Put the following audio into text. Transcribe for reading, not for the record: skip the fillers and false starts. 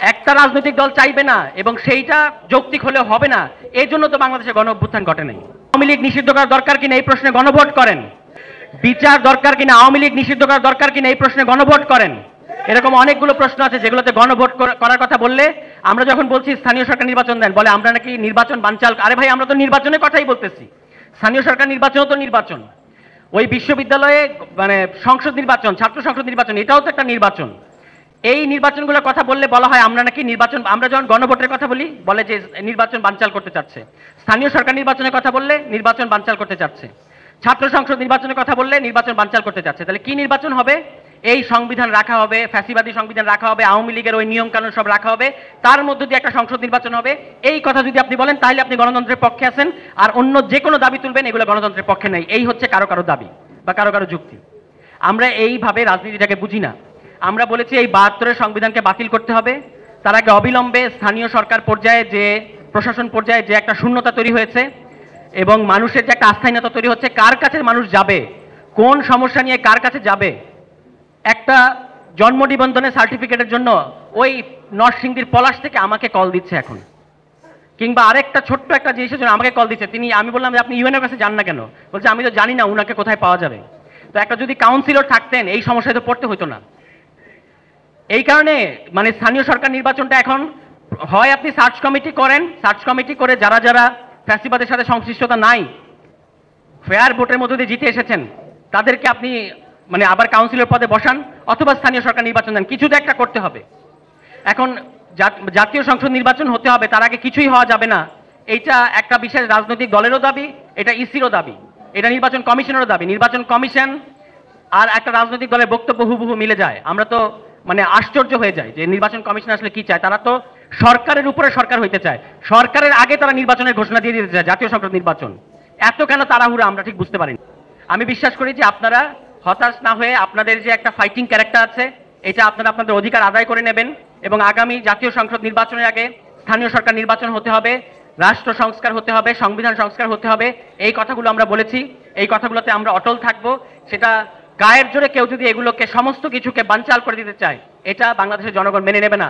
একটা রাজনৈতিক দল চাইবে না এবং সেইটা যৌক্তিক হলে হবে না, এই জন্য তো বাংলাদেশে গণ অভ্যুত্থান ঘটে নাই। আওয়ামী লীগ নিষিদ্ধ করা দরকার কিনা এই প্রশ্নে গণভোট করেন। বিচার দরকার কিনা, আওয়ামী লীগ নিষিদ্ধ করা দরকার কিনা এই প্রশ্নে গণভোট করেন। এরকম অনেকগুলো প্রশ্ন আছে যেগুলোতে গণভোট করার কথা বললে, আমরা যখন বলছি স্থানীয় সরকার নির্বাচন দেন, বলে আমরা নাকি নির্বাচন বানচাল। আরে ভাই, আমরা তো নির্বাচনের কথাই বলতেছি। স্থানীয় সরকার নির্বাচনও তো নির্বাচন, ওই বিশ্ববিদ্যালয়ে মানে সংসদ নির্বাচন, ছাত্র সংসদ নির্বাচন, এটাও তো একটা নির্বাচন। এই নির্বাচনগুলোর কথা বললে বলা হয় আমরা নাকি নির্বাচন, আমরা যখন গণভোটের কথা বলি বলে যে নির্বাচন বানচাল করতে চাচ্ছে। স্থানীয় সরকার নির্বাচনের কথা বললে নির্বাচন বানচাল করতে চাচ্ছে। ছাত্র সংসদ নির্বাচনের কথা বললে নির্বাচন বানচাল করতে চাচ্ছে। তাহলে কি নির্বাচন হবে? এই সংবিধান রাখা হবে, ফ্যাসিবাদী সংবিধান রাখা হবে, আওয়ামী লীগের ওই নিয়ম কানুন সব রাখা হবে, তার মধ্য দিয়ে একটা সংসদ নির্বাচন হবে। এই কথা যদি আপনি বলেন তাহলে আপনি গণতন্ত্রের পক্ষে আছেন, আর অন্য যে কোনো দাবি তুলবেন এগুলো গণতন্ত্রের পক্ষে নেই। এই হচ্ছে কারো কারো দাবি বা কারো কারো যুক্তি। আমরা এইভাবে রাজনীতিটাকে বুঝি না। আমরা বলেছি এই ৭২-এর সংবিধানকে বাতিল করতে হবে। তার আগে অবিলম্বে স্থানীয় সরকার পর্যায়ে, যে প্রশাসন পর্যায়ে যে একটা শূন্যতা তৈরি হয়েছে এবং মানুষের যে একটা আস্থাহীনতা তৈরি হচ্ছে, কার কাছে মানুষ যাবে, কোন সমস্যা নিয়ে কার কাছে যাবে। একটা জন্ম নিবন্ধনের সার্টিফিকেটের জন্য ওই নরসিংদীর পলাশ থেকে আমাকে কল দিচ্ছে এখন, কিংবা আরেকটা ছোট্ট একটা জিনিসের জন্য আমাকে কল দিচ্ছে। আমি বললাম যে আপনি ইউএনের কাছে যান না কেন? বলছে আমি তো জানি না উনাকে কোথায় পাওয়া যাবে। তো একটা যদি কাউন্সিলর থাকতেন এই সমস্যায় তো পড়তে হতো না। এই কারণে মানে স্থানীয় সরকার নির্বাচনটা এখন হয় আপনি সার্চ কমিটি করেন, সার্চ কমিটি করে যারা যারা ফ্যাসিবাদের সাথে সংশ্লিষ্টতা নাই, ফেয়ার ভোটের মধ্যে দিয়ে জিতে এসেছেন, তাদেরকে আপনি মানে আবার কাউন্সিলর পদে বসান, অথবা স্থানীয় সরকার নির্বাচন দেন। কিছু তো একটা করতে হবে। এখন জাতীয় সংসদ নির্বাচন হতে হবে, তার আগে কিছুই হওয়া যাবে না। এইটা একটা বিশেষ রাজনৈতিক দলেরও দাবি, এটা ইসিরও দাবি, এটা নির্বাচন কমিশনেরও দাবি। নির্বাচন কমিশন আর একটা রাজনৈতিক দলের বক্তব্য হুবহু মিলে যায়। আমরা তো মানে আশ্চর্য হয়ে যায় যে নির্বাচন কমিশন আসলে কি চায়। তারা তো সরকারের উপরে সরকার হইতে চায়, সরকারের আগে তারা নির্বাচনের ঘোষণা দিয়ে দিতে চায়, জাতীয় সংসদ নির্বাচন। এত কেন তাড়াহুড়া আমরা ঠিক বুঝতে পারিনি। আমি বিশ্বাস করি যে আপনারা হতাশ না হয়ে আপনাদের যে একটা ফাইটিং ক্যারেক্টার আছে, এটা আপনারা আপনাদের অধিকার আদায় করে নেবেন এবং আগামী জাতীয় সংসদ নির্বাচনের আগে স্থানীয় সরকার নির্বাচন হতে হবে, রাষ্ট্র সংস্কার হতে হবে, সংবিধান সংস্কার হতে হবে। এই কথাগুলো আমরা বলেছি, এই কথাগুলোতে আমরা অটল থাকব। সেটা গায়ের জোরে কেউ যদি এগুলোকে সমস্ত কিছুকে বানচাল করে দিতে চায়, এটা বাংলাদেশের জনগণ মেনে নেবে না।